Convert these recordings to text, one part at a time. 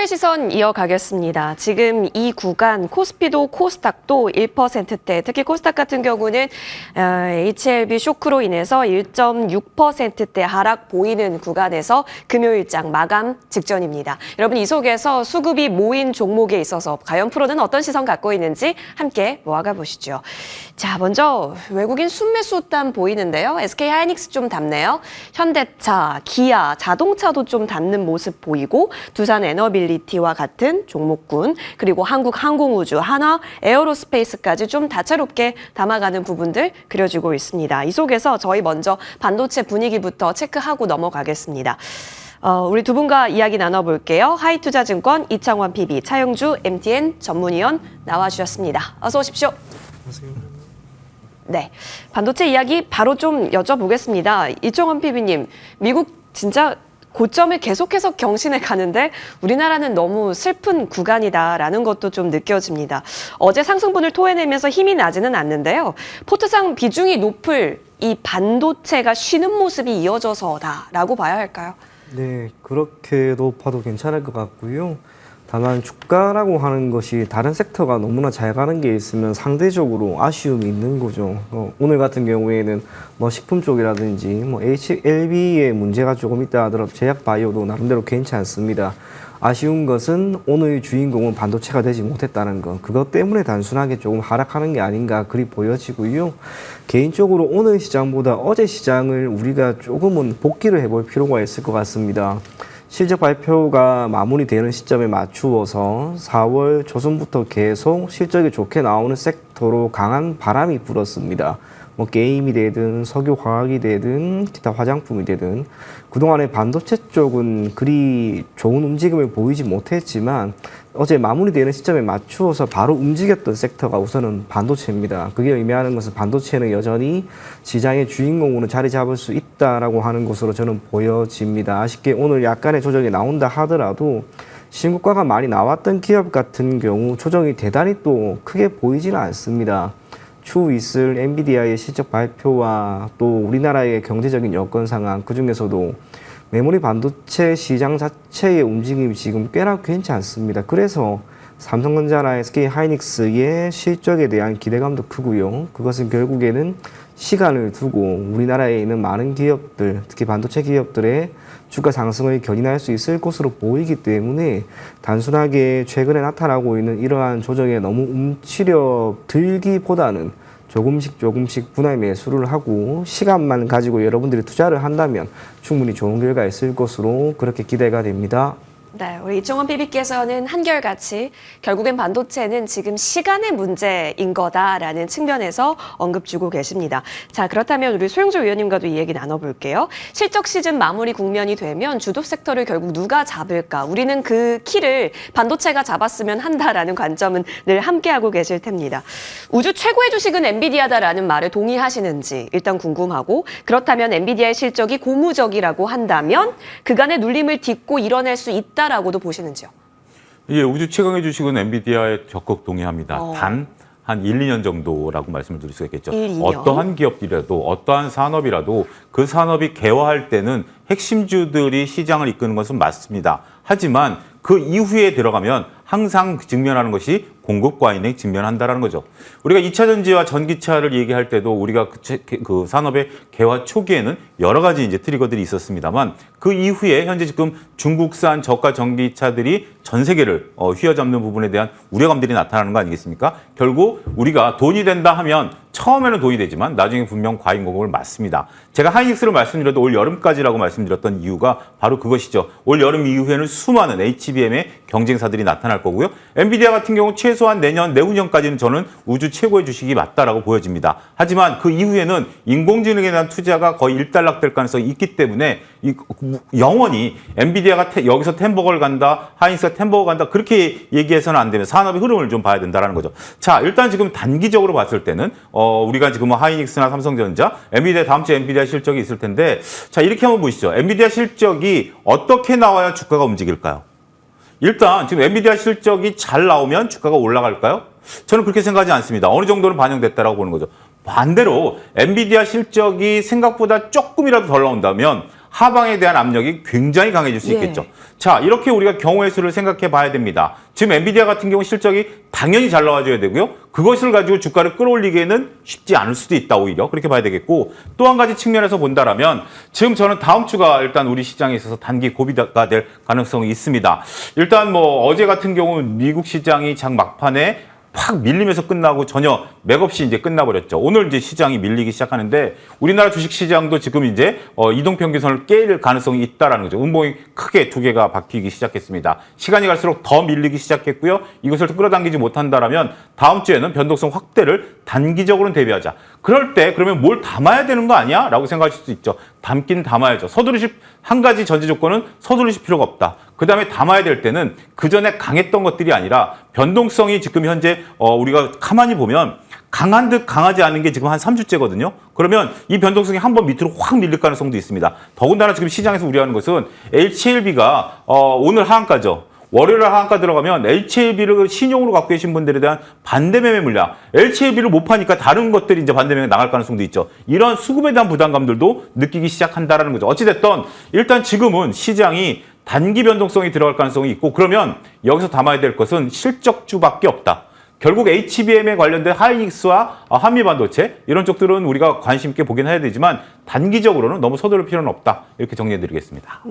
시초의 시선 이어가겠습니다. 지금 이 구간 코스피도 코스닥도 1%대, 특히 코스닥 같은 경우는 HLB 쇼크로 인해서 1.6%대 하락 보이는 구간에서 금요일장 마감 직전입니다. 여러분 이 속에서 수급이 모인 종목에 있어서 과연 프로는 어떤 시선 갖고 있는지 함께 모아가 보시죠. 자, 먼저 외국인 순매수단 보이는데요. SK하이닉스 좀 담네요. 현대차, 기아, 자동차도 좀 담는 모습 보이고 두산 에너빌리티와 같은 종목군, 그리고 한국항공우주, 한화, 에어로스페이스까지 좀 다채롭게 담아가는 부분들 그려지고 있습니다. 이 속에서 저희 먼저 반도체 분위기부터 체크하고 넘어가겠습니다. 우리 두 분과 이야기 나눠볼게요. 하이투자증권 이창원 PB, 차영주 MTN 전문위원 나와주셨습니다. 어서 오십시오. 안녕하세요. 네, 반도체 이야기 바로 좀 여쭤보겠습니다. 이창원 PB님, 미국 진짜 고점을 계속해서 경신해 가는데 우리나라는 너무 슬픈 구간이다라는 것도 좀 느껴집니다. 어제 상승분을 토해내면서 힘이 나지는 않는데요. 포트상 비중이 높을 이 반도체가 쉬는 모습이 이어져서다라고 봐야 할까요? 네, 그렇게도 봐도 괜찮을 것 같고요. 다만 주가라고 하는 것이 다른 섹터가 너무나 잘 가는 게 있으면 상대적으로 아쉬움이 있는 거죠. 오늘 같은 경우에는 뭐 식품 쪽이라든지 뭐 HLB에 문제가 조금 있다 하더라도 제약 바이오도 나름대로 괜찮습니다. 아쉬운 것은 오늘 주인공은 반도체가 되지 못했다는 것. 그것 때문에 단순하게 조금 하락하는 게 아닌가 그리 보여지고요. 개인적으로 오늘 시장보다 어제 시장을 우리가 조금은 복기를 해볼 필요가 있을 것 같습니다. 실적 발표가 마무리되는 시점에 맞추어서 4월 초순부터 계속 실적이 좋게 나오는 섹터로 강한 바람이 불었습니다. 뭐 게임이 되든 석유화학이 되든 기타 화장품이 되든 그동안에 반도체 쪽은 그리 좋은 움직임을 보이지 못했지만 어제 마무리되는 시점에 맞추어서 바로 움직였던 섹터가 우선은 반도체입니다. 그게 의미하는 것은 반도체는 여전히 시장의 주인공으로 자리 잡을 수 있다라고 하는 것으로 저는 보여집니다. 아쉽게 오늘 약간의 조정이 나온다 하더라도 신고가가 많이 나왔던 기업 같은 경우 조정이 대단히 또 크게 보이지는 않습니다. 추후 있을 엔비디아의 실적 발표와 또 우리나라의 경제적인 여건 상황, 그중에서도 메모리 반도체 시장 자체의 움직임이 지금 꽤나 괜찮습니다. 그래서 삼성전자나 SK하이닉스의 실적에 대한 기대감도 크고요. 그것은 결국에는 시간을 두고 우리나라에 있는 많은 기업들, 특히 반도체 기업들의 주가 상승을 견인할 수 있을 것으로 보이기 때문에 단순하게 최근에 나타나고 있는 이러한 조정에 너무 움츠려 들기보다는 조금씩 분할 매수를 하고 시간만 가지고 여러분들이 투자를 한다면 충분히 좋은 결과가 있을 것으로 그렇게 기대가 됩니다. 네, 우리 이창원 PB께서는 한결같이 결국엔 반도체는 지금 시간의 문제인 거다라는 측면에서 언급 주고 계십니다. 자, 그렇다면 우리 소영주 위원님과도 이 얘기 나눠볼게요. 실적 시즌 마무리 국면이 되면 주도 섹터를 결국 누가 잡을까? 우리는 그 키를 반도체가 잡았으면 한다라는 관점은 늘 함께하고 계실 텐니다. 우주 최고의 주식은 엔비디아다라는 말에 동의하시는지 일단 궁금하고, 그렇다면 엔비디아의 실적이 고무적이라고 한다면 그간의 눌림을 딛고 일어날 수 있다 라고도 보시는지요? 예, 우주 최강의 주식은 엔비디아에 적극 동의합니다. 단 한 1, 2년 정도라고 말씀을 드릴 수 있겠죠. 1, 2년? 어떠한 기업이라도 어떠한 산업이라도 그 산업이 개화할 때는 핵심주들이 시장을 이끄는 것은 맞습니다. 하지만 그 이후에 들어가면 항상 직면하는 것이 공급 과잉에 직면한다는 거죠. 우리가 2차 전지와 전기차를 얘기할 때도 우리가 그 산업의 개화 초기에는 여러 가지 이제 트리거들이 있었습니다만 그 이후에 현재 지금 중국산 저가 전기차들이 전 세계를 휘어잡는 부분에 대한 우려감들이 나타나는 거 아니겠습니까? 결국 우리가 돈이 된다 하면 처음에는 돈이 되지만 나중에 분명 과잉 공급을 맞습니다. 제가 하이닉스를 말씀드려도 올 여름까지라고 말씀드렸던 이유가 바로 그것이죠. 올 여름 이후에는 수많은 HBM의 경쟁사들이 나타날 거고요. 엔비디아 같은 경우 최소한 내년, 내후년까지는 저는 우주 최고의 주식이 맞다라고 보여집니다. 하지만 그 이후에는 인공지능에 대한 투자가 거의 일단락될 가능성이 있기 때문에 영원히 엔비디아가 여기서 템버거를 간다, 하이닉스가 템버거 간다 그렇게 얘기해서는 안 되면 산업의 흐름을 좀 봐야 된다는 거죠. 자, 일단 지금 단기적으로 봤을 때는 우리가 지금 하이닉스나 삼성전자, 엔비디아 다음 주에 엔비디아 실적이 있을 텐데 자, 이렇게 한번 보시죠. 엔비디아 실적이 어떻게 나와야 주가가 움직일까요? 일단 지금 엔비디아 실적이 잘 나오면 주가가 올라갈까요? 저는 그렇게 생각하지 않습니다. 어느 정도는 반영됐다라고 보는 거죠. 반대로 엔비디아 실적이 생각보다 조금이라도 덜 나온다면 하방에 대한 압력이 굉장히 강해질 수 예. 있겠죠. 자, 이렇게 우리가 경우의 수를 생각해 봐야 됩니다. 지금 엔비디아 같은 경우 실적이 당연히 잘 나와줘야 되고요. 그것을 가지고 주가를 끌어올리기에는 쉽지 않을 수도 있다, 오히려. 그렇게 봐야 되겠고, 또 한 가지 측면에서 본다라면 지금 저는 다음 주가 일단 우리 시장에 있어서 단기 고비가 될 가능성이 있습니다. 일단 뭐 어제 같은 경우 미국 시장이 장 막판에 확 밀리면서 끝나고 전혀 맥없이 이제 끝나버렸죠. 오늘 이제 시장이 밀리기 시작하는데 우리나라 주식 시장도 지금 이제 이동평균선을 깰 가능성이 있다라는 거죠. 음봉이 크게 두 개가 바뀌기 시작했습니다. 시간이 갈수록 더 밀리기 시작했고요. 이것을 끌어당기지 못한다라면 다음 주에는 변동성 확대를 단기적으로는 대비하자. 그럴 때 그러면 뭘 담아야 되는 거 아니야? 라고 생각하실 수도 있죠. 담긴 담아야죠. 한 가지 전제 조건은 서두르실 필요가 없다. 그 다음에 담아야 될 때는 그 전에 강했던 것들이 아니라 변동성이 지금 현재 우리가 가만히 보면 강한 듯 강하지 않은 게 지금 한 3주째거든요. 그러면 이 변동성이 한번 밑으로 확 밀릴 가능성도 있습니다. 더군다나 지금 시장에서 우려하는 것은 HLB가 오늘 하한가죠. 월요일 하한가 들어가면 HLB를 신용으로 갖고 계신 분들에 대한 반대매매 물량, HLB를 못 파니까 다른 것들이 이제 반대매매 나갈 가능성도 있죠. 이런 수급에 대한 부담감들도 느끼기 시작한다라는 거죠. 어찌됐든 일단 지금은 시장이 단기 변동성이 들어갈 가능성이 있고, 그러면 여기서 담아야 될 것은 실적주밖에 없다. 결국 HBM에 관련된 하이닉스와 한미반도체 이런 쪽들은 우리가 관심 있게 보긴 해야 되지만 단기적으로는 너무 서두를 필요는 없다. 이렇게 정리해드리겠습니다.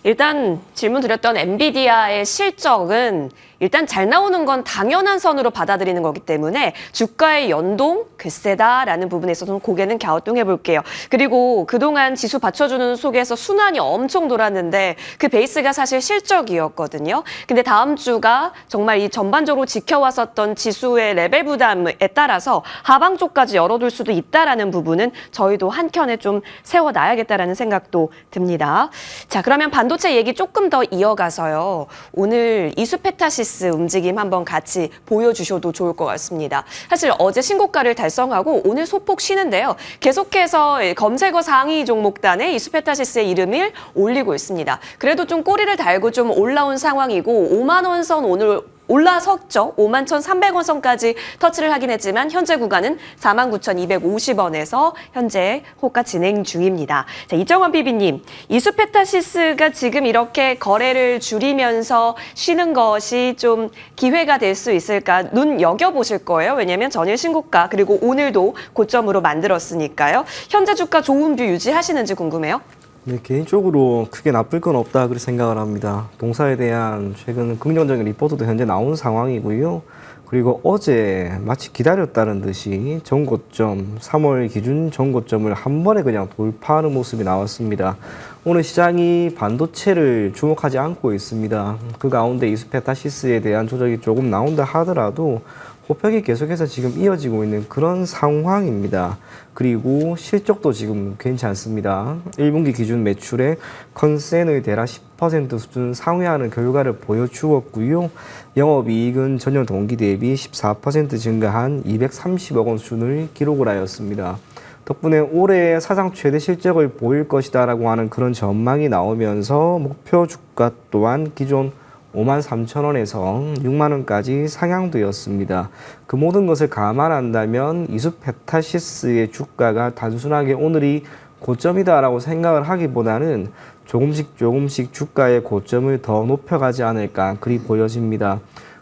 일단 질문 드렸던 엔비디아의 실적은 일단 잘 나오는 건 당연한 선으로 받아들이는 거기 때문에 주가의 연동 글쎄다라는 부분에 있어서는 고개는 갸우뚱해 볼게요. 그리고 그동안 지수 받쳐주는 속에서 순환이 엄청 돌았는데 그 베이스가 사실 실적이었거든요. 근데 다음 주가 정말 이 전반적으로 지켜왔었던 지수의 레벨 부담에 따라서 하방 쪽까지 열어둘 수도 있다라는 부분은 저희도 한켠에 좀 세워놔야겠다라는 생각도 듭니다. 자, 그러면 반도체 얘기 조금 더 이어가서요. 오늘 이수페타시스 움직임 한번 같이 보여주셔도 좋을 것 같습니다. 사실 어제 신고가를 달성하고 오늘 소폭 쉬는데요. 계속해서 검색어 상위 종목단에 이수페타시스의 이름을 올리고 있습니다. 그래도 좀 꼬리를 달고 좀 올라온 상황이고 5만 원 선 오늘 올라섰죠. 51,300원 선까지 터치를 하긴 했지만 현재 구간은 49,250원에서 현재 호가 진행 중입니다. 자, 이정원 PB님, 이수페타시스가 지금 이렇게 거래를 줄이면서 쉬는 것이 좀 기회가 될 수 있을까 눈여겨보실 거예요. 왜냐하면 전일 신고가 그리고 오늘도 고점으로 만들었으니까요. 현재 주가 좋은 뷰 유지하시는지 궁금해요. 네, 개인적으로 크게 나쁠 건 없다 그렇게 생각을 합니다. 동사에 대한 최근 긍정적인 리포트도 현재 나온 상황이고요. 그리고 어제 마치 기다렸다는 듯이 전고점, 3월 기준 전고점을 한 번에 그냥 돌파하는 모습이 나왔습니다. 오늘 시장이 반도체를 주목하지 않고 있습니다. 그 가운데 이수페타시스에 대한 조정이 조금 나온다 하더라도 호평이 계속해서 지금 이어지고 있는 그런 상황입니다. 그리고 실적도 지금 괜찮습니다. 1분기 기준 매출에 컨센의 대략 10% 수준 상회하는 결과를 보여주었고요. 영업이익은 전년 동기 대비 14% 증가한 230억 원 수준을 기록을 하였습니다. 덕분에 올해 사상 최대 실적을 보일 것이다라고 하는 그런 전망이 나오면서 목표 주가 또한 기존 53,000원에서 6만원까지 상향되었습니다. 그 모든 것을 감안한다면 이수페타시스의 주가가 단순하게 오늘이 고점이다라고 생각을 하기보다는 조금씩 주가의 고점을 더 높여가지 않을까 그리 보여집니다.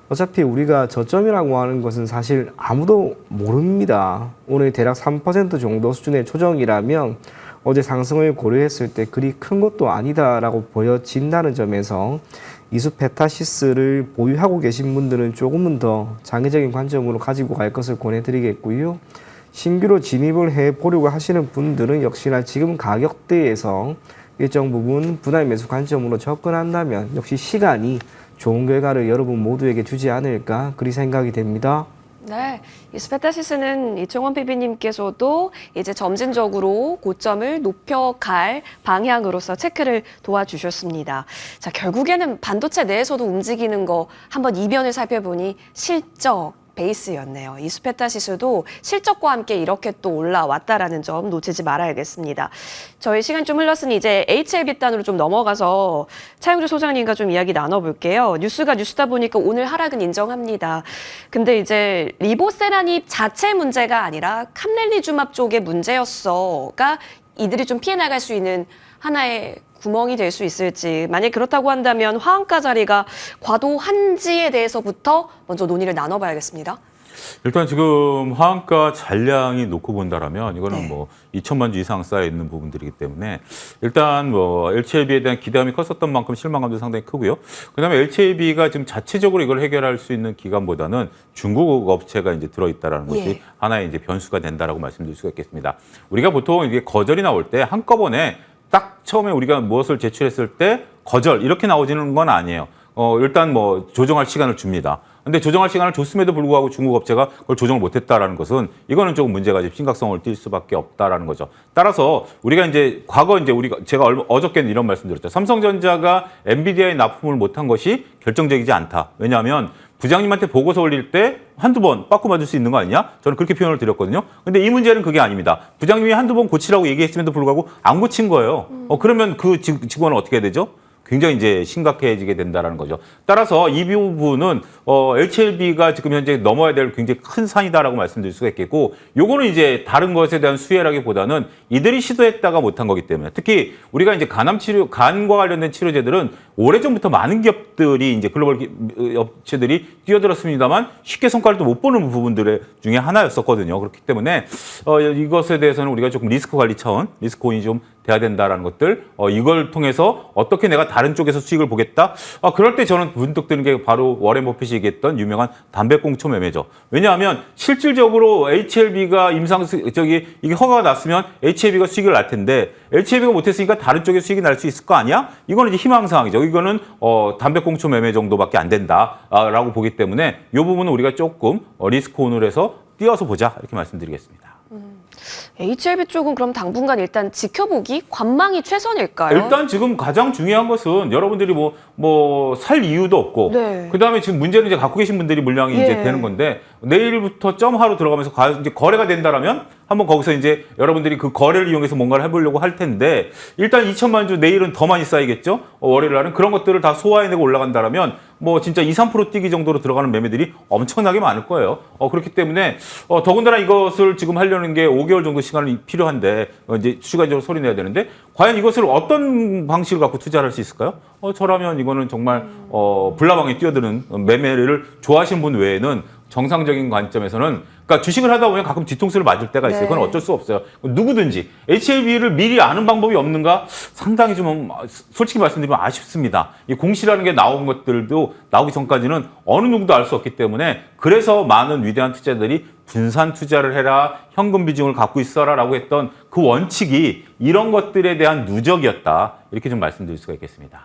어차피 우리가 저점이라고 하는 것은 사실 아무도 모릅니다. 오늘 대략 3% 정도 수준의 조정이라면 어제 상승을 고려했을 때 그리 큰 것도 아니다라고 보여진다는 점에서 이수페타시스를 보유하고 계신 분들은 조금은 더 장기적인 관점으로 가지고 갈 것을 권해드리겠고요. 신규로 진입을 해보려고 하시는 분들은 역시나 지금 가격대에서 일정 부분 분할 매수 관점으로 접근한다면 역시 시간이 좋은 결과를 여러분 모두에게 주지 않을까 그리 생각이 됩니다. 네, 이수페타시스는 이청원 PB님께서도 이제 점진적으로 고점을 높여갈 방향으로서 체크를 도와주셨습니다. 자, 결국에는 반도체 내에서도 움직이는 거 한번 이변을 살펴보니 실적 베이스였네요. 이수페타시스도 실적과 함께 이렇게 또 올라왔다라는 점 놓치지 말아야겠습니다. 저희 시간 좀 흘렀으니 이제 HLB 단으로 좀 넘어가서 차영주 소장님과 좀 이야기 나눠볼게요. 뉴스가 뉴스다 보니까 오늘 하락은 인정합니다. 근데 이제 리보세라닙 자체 문제가 아니라 캄렐리주맙 쪽의 문제였어가 이들이 좀 피해 나갈 수 있는 하나의 구멍이 될 수 있을지, 만약 그렇다고 한다면 화한가 자리가 과도한지에 대해서부터 먼저 논의를 나눠봐야겠습니다. 일단 지금 화한가 잔량이 놓고 본다라면 이거는 네. 뭐 2천만 주 이상 쌓여 있는 부분들이기 때문에 일단 뭐 LCLB에 대한 기대감이 컸었던 만큼 실망감도 상당히 크고요. 그다음에 LCLB가 지금 자체적으로 이걸 해결할 수 있는 기관보다는 중국 업체가 이제 들어있다라는 것이 예. 하나의 이제 변수가 된다라고 말씀드릴 수가 있겠습니다. 우리가 보통 이게 거절이 나올 때 한꺼번에 딱 처음에 우리가 무엇을 제출했을 때 거절 이렇게 나오지는 건 아니에요. 일단 뭐 조정할 시간을 줍니다. 근데 조정할 시간을 줬음에도 불구하고 중국 업체가 그걸 조정을 못했다라는 것은 이거는 조금 문제가 좀 심각성을 띌 수밖에 없다라는 거죠. 따라서 우리가 이제 과거 이제 제가 어저께는 이런 말씀드렸죠. 삼성전자가 엔비디아에 납품을 못한 것이 결정적이지 않다. 왜냐하면 부장님한테 보고서 올릴 때 한두 번 빠꾸 맞을 수 있는 거 아니냐? 저는 그렇게 표현을 드렸거든요. 근데 이 문제는 그게 아닙니다. 부장님이 한두 번 고치라고 얘기했음에도 불구하고 안 고친 거예요. 그러면 그 직원은 어떻게 해야 되죠? 굉장히 이제 심각해지게 된다라는 거죠. 따라서 이 부분은 LCLB가 지금 현재 넘어야 될 굉장히 큰 산이다라고 말씀드릴 수가 있겠고, 요거는 이제 다른 것에 대한 수혜라기보다는 이들이 시도했다가 못한 거기 때문에, 특히 우리가 이제 간과 관련된 치료제들은 오래전부터 많은 기업들이 이제 글로벌 업체들이 뛰어들었습니다만 쉽게 성과를 또 못 보는 부분들 중에 하나였었거든요. 그렇기 때문에 이것에 대해서는 우리가 조금 리스크 관리 차원, 리스크 온이 좀 돼야 된다라는 것들, 이걸 통해서 어떻게 내가 다른 쪽에서 수익을 보겠다. 그럴 때 저는 문득 드는 게 바로 워렌 버핏이 얘기했던 유명한 담배꽁초 매매죠. 왜냐하면 실질적으로 HLB가 이게 허가가 났으면 HLB가 수익을 날 텐데 HLB가 못했으니까 다른 쪽에 수익이 날 수 있을 거 아니야? 이거는 이제 희망사항이죠. 이거는 담배꽁초 매매 정도밖에 안 된다라고 보기 때문에 이 부분은 우리가 조금 리스크 온을 해서 띄어서 보자 이렇게 말씀드리겠습니다. HLB 쪽은 그럼 당분간 일단 지켜보기, 관망이 최선일까요? 일단 지금 가장 중요한 것은 여러분들이 뭐 살 이유도 없고, 네. 그다음에 지금 문제는 이제 갖고 계신 분들이 물량이 예. 이제 되는 건데, 내일부터 점하로 들어가면서 이제 거래가 된다라면 한번 거기서 이제 여러분들이 그 거래를 이용해서 뭔가를 해보려고 할 텐데, 일단 2천만 주 내일은 더 많이 쌓이겠죠? 월요일 날은 그런 것들을 다 소화해내고 올라간다라면 뭐 진짜 2, 3% 뛰기 정도로 들어가는 매매들이 엄청나게 많을 거예요. 그렇기 때문에 더군다나 이것을 지금 하려는 게 5개월 정도 시간이 필요한데 이제 추가적으로 소리 내야 되는데 과연 이것을 어떤 방식을 갖고 투자를 할 수 있을까요? 저라면 이거는 정말 불나방에 뛰어드는 매매를 좋아하시는 분 외에는 정상적인 관점에서는, 그러니까 주식을 하다 보면 가끔 뒤통수를 맞을 때가 있어요. 그건 어쩔 수 없어요. 누구든지 HLB를 미리 아는 방법이 없는가 상당히 좀 솔직히 말씀드리면 아쉽습니다. 이 공시라는 게 나온 것들도 나오기 전까지는 어느 누구도 알 수 없기 때문에, 그래서 많은 위대한 투자자들이 분산 투자를 해라, 현금 비중을 갖고 있어라라고 했던 그 원칙이 이런 것들에 대한 누적이었다. 이렇게 좀 말씀드릴 수가 있겠습니다.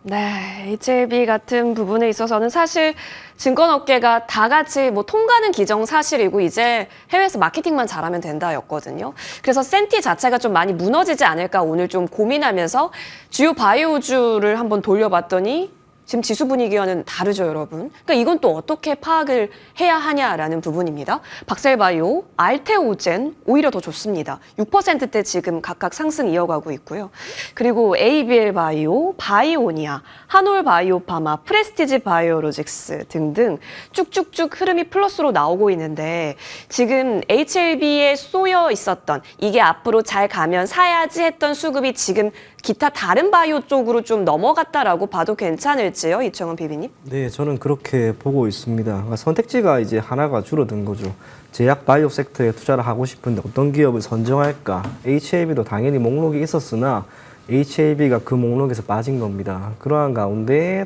네, HLB 같은 부분에 있어서는 사실 증권업계가 다 같이 뭐 통과는 기정사실이고 이제 해외에서 마케팅만 잘하면 된다였거든요. 그래서 센티 자체가 좀 많이 무너지지 않을까 오늘 좀 고민하면서 주요 바이오주를 한번 돌려봤더니 지금 지수 분위기와는 다르죠, 여러분. 그러니까 이건 또 어떻게 파악을 해야 하냐라는 부분입니다. 박셀바이오, 알테오젠 오히려 더 좋습니다. 6%대 지금 각각 상승 이어가고 있고요. 그리고 ABL 바이오, 바이오니아, 한올 바이오파마, 프레스티지 바이오로직스 등등 쭉쭉쭉 흐름이 플러스로 나오고 있는데 지금 HLB에 쏘여 있었던 이게 앞으로 잘 가면 사야지 했던 수급이 지금 기타 다른 바이오 쪽으로 좀 넘어갔다라고 봐도 괜찮을지요, 이청훈 PB님? 네, 저는 그렇게 보고 있습니다. 그러니까 선택지가 이제 하나가 줄어든 거죠. 제약 바이오 섹터에 투자를 하고 싶은데 어떤 기업을 선정할까? HLB도 당연히 목록이 있었으나 HLB가 그 목록에서 빠진 겁니다. 그러한 가운데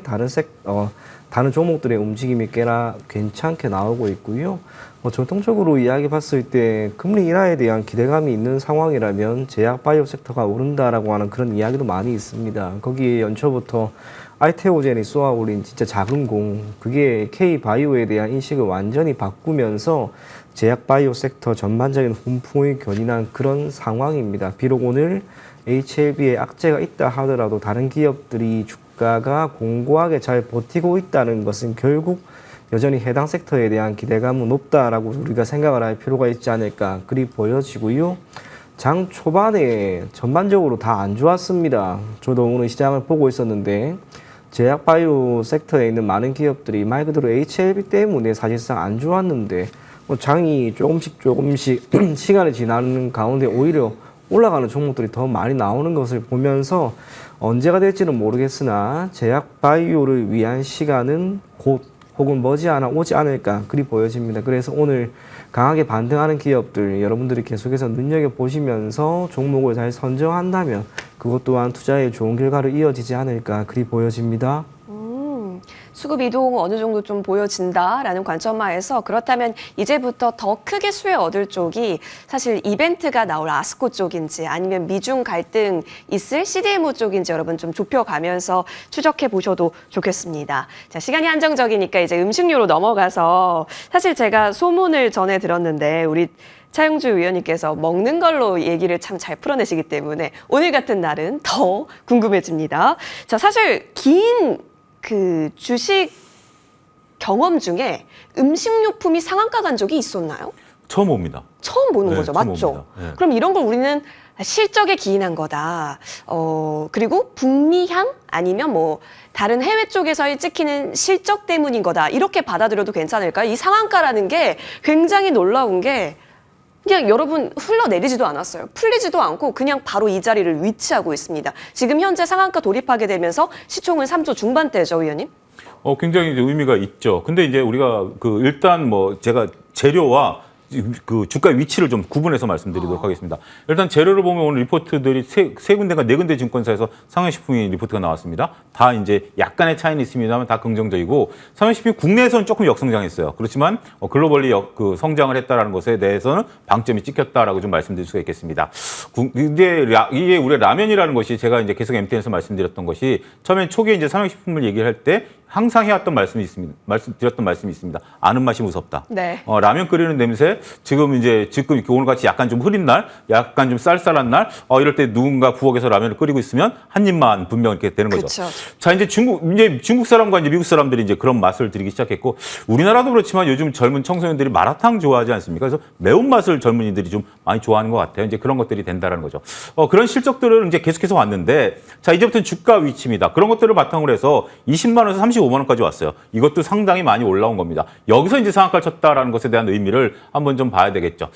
다른 종목들의 움직임이 꽤나 괜찮게 나오고 있고요. 전통적으로 이야기 봤을 때 금리 인하에 대한 기대감이 있는 상황이라면 제약 바이오 섹터가 오른다라고 하는 그런 이야기도 많이 있습니다. 거기에 연초부터 알테오젠이 쏘아 올린 진짜 작은 공, 그게 K바이오에 대한 인식을 완전히 바꾸면서 제약 바이오 섹터 전반적인 훈풍이 견인한 그런 상황입니다. 비록 오늘 HLB에 악재가 있다 하더라도 다른 기업들이 주가가 공고하게 잘 버티고 있다는 것은 결국 여전히 해당 섹터에 대한 기대감은 높다라고 우리가 생각을 할 필요가 있지 않을까 그리 보여지고요. 장 초반에 전반적으로 다 안 좋았습니다. 저도 오늘 시장을 보고 있었는데 제약 바이오 섹터에 있는 많은 기업들이 말 그대로 HLB 때문에 사실상 안 좋았는데 장이 조금씩 시간이 지나는 가운데 오히려 올라가는 종목들이 더 많이 나오는 것을 보면서 언제가 될지는 모르겠으나 제약 바이오를 위한 시간은 곧 혹은 머지않아 오지 않을까 그리 보여집니다. 그래서 오늘 강하게 반등하는 기업들 여러분들이 계속해서 눈여겨보시면서 종목을 잘 선정한다면 그것 또한 투자에 좋은 결과로 이어지지 않을까 그리 보여집니다. 수급 이동 어느 정도 좀 보여진다라는 관점하에서 그렇다면 이제부터 더 크게 수혜 얻을 쪽이 사실 이벤트가 나올 아스코 쪽인지 아니면 미중 갈등 있을 CDMO 쪽인지 여러분 좀 좁혀가면서 추적해 보셔도 좋겠습니다. 자, 시간이 한정적이니까 이제 음식료로 넘어가서 사실 제가 소문을 전해 들었는데 우리 차영주 위원님께서 먹는 걸로 얘기를 참 잘 풀어내시기 때문에 오늘 같은 날은 더 궁금해집니다. 자, 사실 긴 그 주식 경험 중에 음식료품이 상한가 간 적이 있었나요? 처음 옵니다. 처음 보는 네, 거죠, 처음 맞죠? 옵니다. 네. 그럼 이런 걸 우리는 실적에 기인한 거다. 그리고 북미향 아니면 뭐 다른 해외 쪽에서의 찍히는 실적 때문인 거다. 이렇게 받아들여도 괜찮을까요? 이 상한가라는 게 굉장히 놀라운 게 그냥 여러분 흘러내리지도 않았어요. 풀리지도 않고 그냥 바로 이 자리를 위치하고 있습니다. 지금 현재 상한가 돌입하게 되면서 시총은 3조 중반대죠, 위원님? 굉장히 이제 의미가 있죠. 근데 이제 우리가 일단 뭐 제가 재료와 그 주가 위치를 좀 구분해서 말씀드리도록 하겠습니다. 일단 재료를 보면 오늘 리포트들이 세 군데가 네 군데 증권사에서 상해식품이 리포트가 나왔습니다. 다 이제 약간의 차이는 있습니다만 다 긍정적이고 상해식품이 국내에서는 조금 역성장했어요. 그렇지만 글로벌리 성장을 했다라는 것에 대해서는 방점이 찍혔다라고 좀 말씀드릴 수가 있겠습니다. 이게 우리 라면이라는 것이 제가 이제 계속 MTN에서 말씀드렸던 것이 처음에 초기에 이제 상해식품을 얘기할 때 항상 해왔던 말씀이 있습니다. 드렸던 말씀이 있습니다. 아는 맛이 무섭다. 네. 라면 끓이는 냄새 지금 이렇게 오늘같이 약간 좀 흐린 날, 약간 좀 쌀쌀한 날, 이럴 때 누군가 부엌에서 라면을 끓이고 있으면 한 입만 분명 이렇게 되는 거죠. 그쵸. 자, 이제 중국 사람과 이제 미국 사람들이 이제 그런 맛을 들이기 시작했고 우리나라도 그렇지만 요즘 젊은 청소년들이 마라탕 좋아하지 않습니까? 그래서 매운맛을 젊은이들이 좀 많이 좋아하는 것 같아요. 이제 그런 것들이 된다는 거죠. 그런 실적들을 이제 계속해서 왔는데 자, 이제부터는 주가 위치입니다. 그런 것들을 바탕으로 해서 20만 원에서 35만 원까지 왔어요. 이것도 상당히 많이 올라온 겁니다. 여기서 이제 상한가를 쳤다라는 것에 대한 의미를 한번 좀 봐야 되겠죠.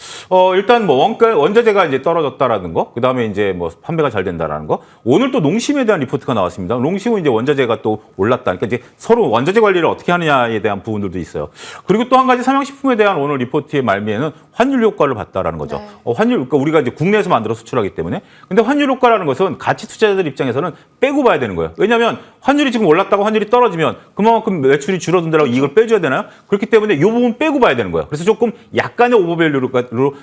일단 뭐 원자재가 이제 떨어졌다라는 거, 그다음에 이제 뭐 판매가 잘 된다라는 거. 오늘 또 농심에 대한 리포트가 나왔습니다. 농심은 이제 원자재가 또 올랐다. 그러니까 이제 서로 원자재 관리를 어떻게 하느냐에 대한 부분들도 있어요. 그리고 또 한 가지 삼양식품에 대한 오늘 리포트의 말미에는 환율 효과를 봤다라는 거죠. 네. 그러니까 우리가 이제 국내에서 만들어 수출하기 때문에. 근데 환율 효과라는 것은 가치 투자자들 입장에서는 빼고 봐야 되는 거예요. 왜냐하면 환율이 지금 올랐다고 환율이 떨어지면 그만큼 매출이 줄어든다라고 이걸 빼줘야 되나요? 그렇기 때문에 이 부분 빼고 봐야 되는 거예요. 그래서 조금 약간의 오버밸류로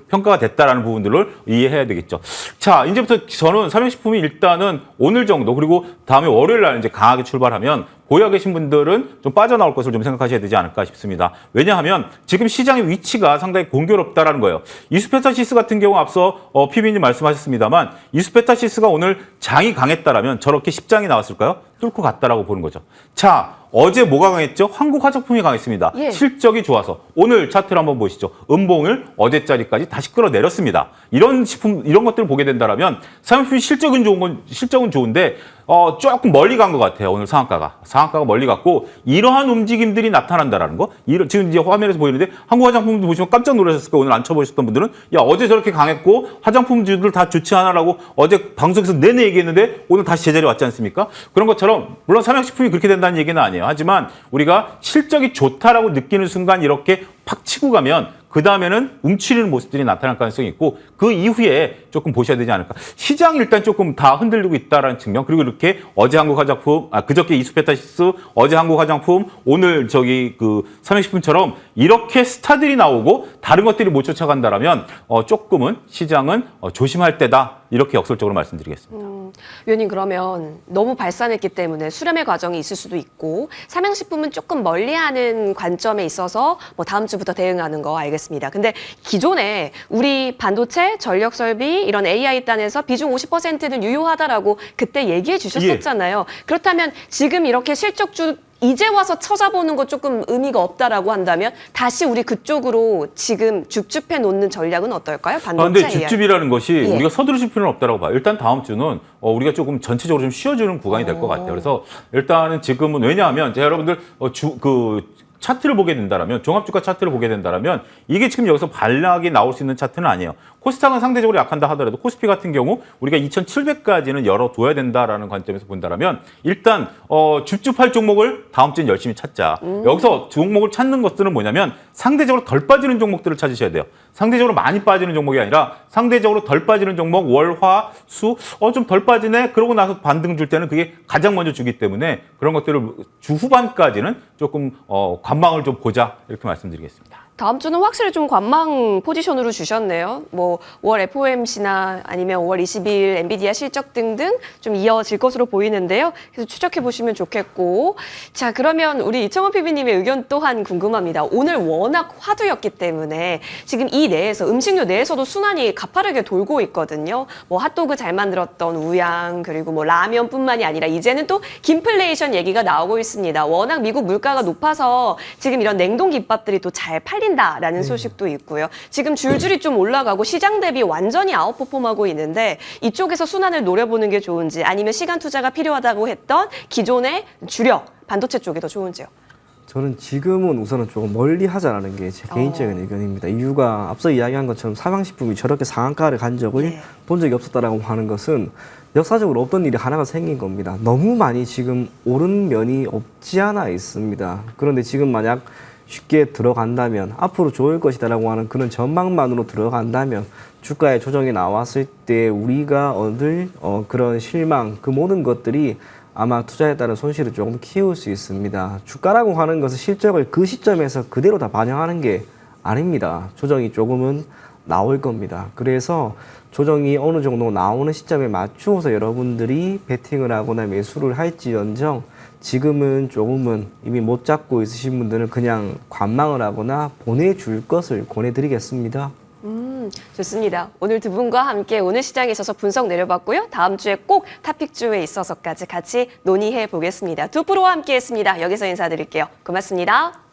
평가가 됐다라는 부분들을 이해해야 되겠죠. 자, 이제부터 저는 삼양식품이 일단은 오늘 정도 그리고 다음에 월요일 날 이제 강하게 출발하면 보유하고 계신 분들은 좀 빠져나올 것을 좀 생각하셔야 되지 않을까 싶습니다. 왜냐하면 지금 시장의 위치가 상당히 공교롭다라는 거예요. 이수페타시스 같은 경우 앞서 PB님 말씀하셨습니다만 이수페타시스가 오늘 장이 강했다라면 저렇게 10장이 나왔을까요? 뚫고 갔다라고 보는 거죠. 자, 어제 뭐가 강했죠? 한국화장품이 강했습니다. 예. 실적이 실적이 좋아서 오늘 차트를 한번 보시죠. 음봉을 어제자리까지 다시 끌어내렸습니다. 이런 것들을 보게 된다라면 삼양식품 실적은 좋은데 조금 멀리 간 것 같아요. 오늘 상한가가 멀리 갔고 이러한 움직임들이 나타난다라는 거. 지금 이제 화면에서 보이는데 한국 화장품도 보시면 깜짝 놀라셨을 거예요. 오늘 안 쳐보셨던 분들은 야 어제 저렇게 강했고 화장품주들 다 좋지 않아라고 어제 방송에서 내내 얘기했는데 오늘 다시 제자리 왔지 않습니까? 그런 것처럼 물론 삼양식품이 그렇게 된다는 얘기는 아니에요. 하지만 우리가 실적이 좋다라고 느끼는 순간 이렇게 팍 치고 가면 그 다음에는 움츠리는 모습들이 나타날 가능성이 있고 그 이후에 조금 보셔야 되지 않을까. 시장이 일단 조금 다 흔들리고 있다라는 측면 그리고 이렇게 어제 한국화장품, 그저께 이수페타시스, 어제 한국화장품, 오늘 삼양식품처럼 이렇게 스타들이 나오고 다른 것들이 못 쫓아간다라면 조금은 시장은 조심할 때다. 이렇게 역설적으로 말씀드리겠습니다. 위원님 그러면 너무 발산했기 때문에 수렴의 과정이 있을 수도 있고 삼양식품은 조금 멀리하는 관점에 있어서 뭐 다음 주부터 대응하는 거 알겠습니다. 근데 기존에 우리 반도체, 전력설비 이런 AI 단에서 비중 50%는 유효하다라고 그때 얘기해 주셨었잖아요. 그렇다면 지금 이렇게 실적주 이제 와서 찾아보는 거 조금 의미가 없다라고 한다면 다시 우리 그쪽으로 지금 줍줍해 놓는 전략은 어떨까요? 반도체 근데 줍줍이라는 것이 예. 우리가 서두르실 필요는 없다라고 봐요. 일단 다음 주는 우리가 조금 전체적으로 좀 쉬어주는 구간이 될 것 같아요. 그래서 일단은 지금은 왜냐하면 제가 여러분들 차트를 보게 된다라면 종합주가 차트를 보게 된다라면 이게 지금 여기서 반락이 나올 수 있는 차트는 아니에요. 코스닥은 상대적으로 약한다 하더라도 코스피 같은 경우 우리가 2,700까지는 열어둬야 된다라는 관점에서 본다라면 일단 줍줍할 종목을 다음 주엔 열심히 찾자. 여기서 종목을 찾는 것들은 뭐냐면 상대적으로 덜 빠지는 종목들을 찾으셔야 돼요. 상대적으로 많이 빠지는 종목이 아니라 상대적으로 덜 빠지는 종목 월, 화, 수 좀 덜 빠지네. 그러고 나서 반등 줄 때는 그게 가장 먼저 주기 때문에 그런 것들을 주 후반까지는 조금 관망을 좀 보자 이렇게 말씀드리겠습니다. 다음 주는 확실히 좀 관망 포지션으로 주셨네요. 뭐 5월 FOMC나 아니면 5월 20일 엔비디아 실적 등등 좀 이어질 것으로 보이는데요. 그래서 추적해 보시면 좋겠고. 자, 그러면 우리 이청원 PB님의 의견 또한 궁금합니다. 오늘 워낙 화두였기 때문에 지금 이 내에서 음식료 내에서도 순환이 가파르게 돌고 있거든요. 뭐 핫도그 잘 만들었던 우양 그리고 뭐 라면뿐만이 아니라 이제는 또 김플레이션 얘기가 나오고 있습니다. 워낙 미국 물가가 높아서 지금 이런 냉동 김밥들이 또 잘 팔린다라는 소식도 있고요. 지금 줄줄이 좀 올라가고 시장 대비 완전히 아웃퍼폼하고 있는데 이쪽에서 순환을 노려보는 게 좋은지 아니면 시간 투자가 필요하다고 했던 기존의 주력 반도체 쪽이 더 좋은지요? 저는 지금은 우선은 조금 멀리 하자라는 게 제 개인적인 의견입니다. 이유가 앞서 이야기한 것처럼 삼양식품이 저렇게 상한가를 간 적을 본 적이 없었다라고 하는 것은 역사적으로 없던 일이 하나가 생긴 겁니다. 너무 많이 지금 오른 면이 없지 않아 있습니다. 그런데 지금 만약 쉽게 들어간다면 앞으로 좋을 것이다라고 하는 그런 전망만으로 들어간다면 주가의 조정이 나왔을 때 우리가 얻을 그런 실망 그 모든 것들이 아마 투자에 따른 손실을 조금 키울 수 있습니다. 주가라고 하는 것은 실적을 그 시점에서 그대로 다 반영하는 게 아닙니다. 조정이 조금은 나올 겁니다. 그래서 조정이 어느 정도 나오는 시점에 맞추어서 여러분들이 베팅을 하거나 매수를 할지언정 지금은 조금은 이미 못 잡고 있으신 분들은 그냥 관망을 하거나 보내줄 것을 권해드리겠습니다. 좋습니다. 오늘 두 분과 함께 오늘 시장에 있어서 분석 내려봤고요. 다음 주에 꼭 탑픽주에 있어서까지 같이 논의해 보겠습니다. 두 프로와 함께 했습니다. 여기서 인사드릴게요. 고맙습니다.